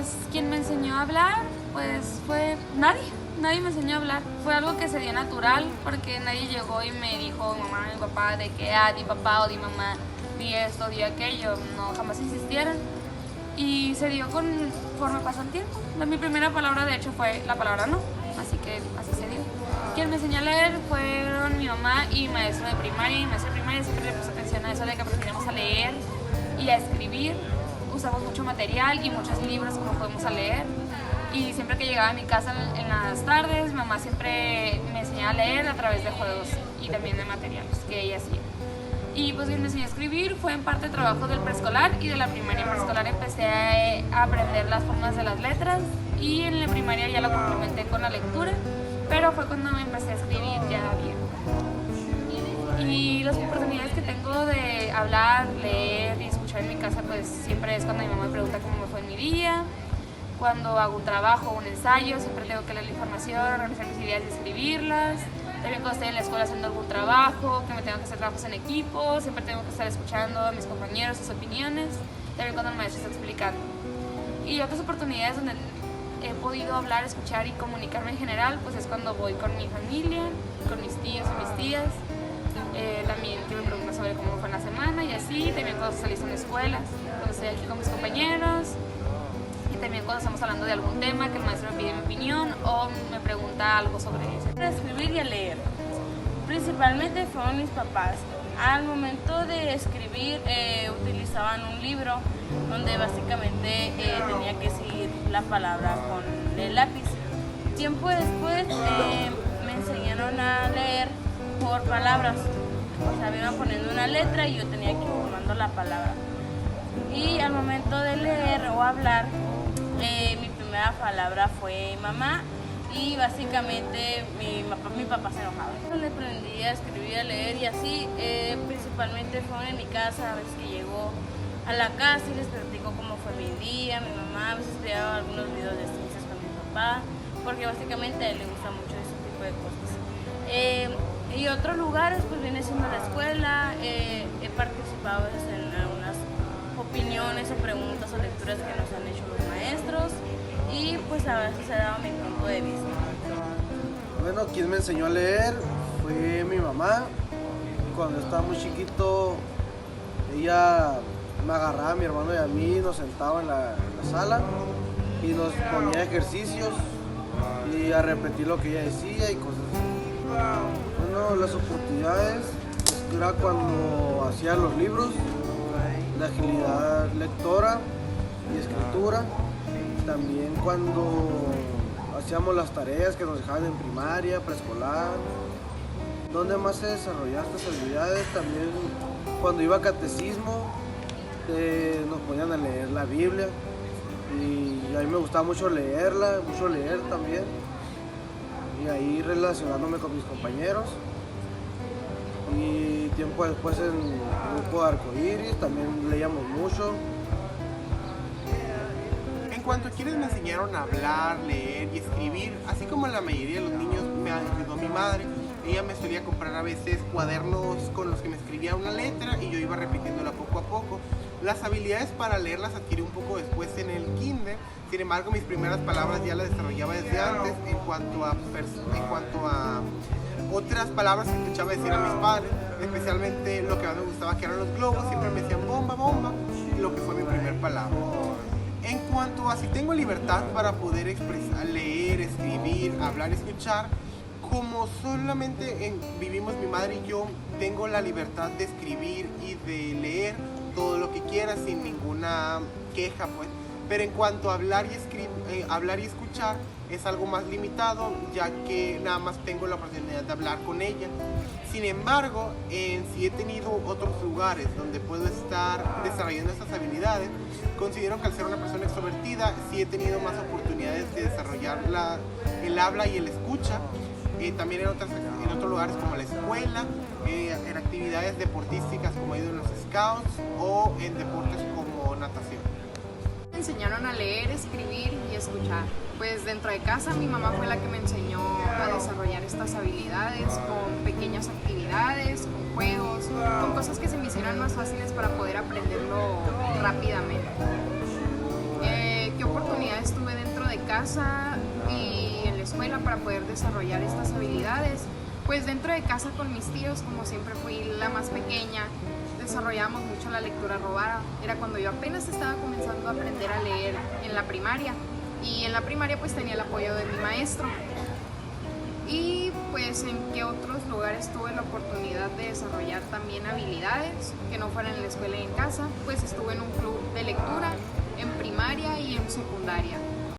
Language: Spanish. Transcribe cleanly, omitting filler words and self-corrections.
pues quien me enseñó a hablar, pues fue nadie. Nadie me enseñó a hablar. Fue algo que se dio natural porque nadie llegó y me dijo, mi mamá, mi papá, de que di papá o di mamá, di esto, di aquello. No, jamás insistieron. Y se dio conforme pasó el tiempo. Mi primera palabra, de hecho, fue la palabra no. Así que así se dio. Quien me enseñó a leer fueron mi mamá y maestro de primaria. Y maestro de primaria siempre le puso atención a eso de que aprendíamos a leer y a escribir. Usamos mucho material y muchos libros como podemos leer. Y siempre que llegaba a mi casa en las tardes, mi mamá siempre me enseñaba a leer a través de juegos y también de materiales que ella hacía. Y pues me enseñó a escribir, fue en parte trabajo del preescolar y de la primaria. En preescolar empecé a aprender las formas de las letras y en la primaria ya lo complementé con la lectura, pero fue cuando me empecé a escribir ya bien. Y las oportunidades que tengo de hablar, leer y escuchar en mi casa, pues siempre es cuando mi mamá me pregunta cómo me fue en mi día. Cuando hago un trabajo o un ensayo, siempre tengo que leer la información, organizar mis ideas y escribirlas. También cuando estoy en la escuela haciendo algún trabajo, que me tengo que hacer trabajos en equipo, siempre tengo que estar escuchando a mis compañeros, sus opiniones. También cuando el maestro está explicando. Y otras oportunidades donde he podido hablar, escuchar y comunicarme en general, pues es cuando voy con mi familia, con mis tíos y mis tías. También que me preguntan sobre cómo fue la semana y así. También cuando socializo en escuelas, cuando estoy aquí con mis compañeros. Y también cuando estamos hablando de algún tema que el maestro me pide mi opinión o me pregunta algo sobre eso. Para escribir y a leer, principalmente fueron mis papás. Al momento de escribir utilizaban un libro donde básicamente tenía que seguir la palabra con el lápiz. Tiempo después me enseñaron a leer por palabras. O sea, me iban poniendo una letra y yo tenía que ir formando la palabra. Y al momento de leer o hablar, mi primera palabra fue mamá y básicamente mi papá se enojaba. Le aprendí a escribir, a leer y así, principalmente fue en mi casa, a veces que llego a la casa y les platico cómo fue mi día, mi mamá, a veces veo algunos videos de ciencias con mi papá, porque básicamente a él le gusta mucho ese tipo de cosas. Y otros lugares pues viene siendo la escuela, he participado en algunas opiniones o preguntas o lecturas que nos han hecho los maestros y pues a veces he dado mi punto de vista. Bueno, quien me enseñó a leer fue mi mamá. Cuando estaba muy chiquito, ella me agarraba a mi hermano y a mí, nos sentaba en la sala y nos ponía ejercicios y a repetir lo que ella decía y cosas así. Bueno, las oportunidades era cuando hacía los libros de agilidad lectora y escritura, también cuando hacíamos las tareas que nos dejaban en primaria, preescolar. Donde más se desarrollaban estas habilidades, también cuando iba a catecismo nos ponían a leer la Biblia y a mí me gustaba mucho leerla, mucho leer también, y ahí relacionándome con mis compañeros. Y tiempo después en el grupo de Arcoiris también leíamos mucho. En cuanto a quienes me enseñaron a hablar, leer y escribir, así como la mayoría de los niños, me ayudó mi madre. Ella me solía comprar a veces cuadernos con los que me escribía una letra y yo iba repitiéndola poco a poco. Las habilidades para leer las adquirí un poco después en el kinder. Sin embargo, mis primeras palabras ya las desarrollaba desde antes en cuanto a otras palabras que escuchaba decir a mis padres, especialmente lo que más me gustaba, que eran los globos. Siempre me decían bomba, bomba, lo que fue mi primer palabra. En cuanto a si tengo libertad para poder expresar, leer, escribir, hablar, escuchar, como solamente vivimos mi madre y yo, tengo la libertad de escribir y de leer todo lo que quiera sin ninguna queja, pues. Pero en cuanto a hablar y escuchar es algo más limitado, ya que nada más tengo la oportunidad de hablar con ella. Sin embargo, si he tenido otros lugares donde puedo estar desarrollando estas habilidades, considero que al ser una persona extrovertida, sí he tenido más oportunidades de desarrollar el habla y el escucha. También en otros lugares como la escuela, en actividades deportísticas como he ido en los scouts o en deportes como natación. Me enseñaron a leer, escribir y escuchar. Pues dentro de casa mi mamá fue la que me enseñó a desarrollar estas habilidades con pequeñas actividades, con juegos, con cosas que se me hicieran más fáciles para poder aprenderlo rápidamente. ¿Qué oportunidades casa y en la escuela para poder desarrollar estas habilidades. Pues dentro de casa con mis tíos, como siempre fui la más pequeña, desarrollábamos mucho la lectura robada. Era cuando yo apenas estaba comenzando a aprender a leer en la primaria. Y en la primaria pues tenía el apoyo de mi maestro. Y pues en qué otros lugares tuve la oportunidad de desarrollar también habilidades que no fueran en la escuela y en casa. Pues estuve en un club de lectura en primaria y en secundaria.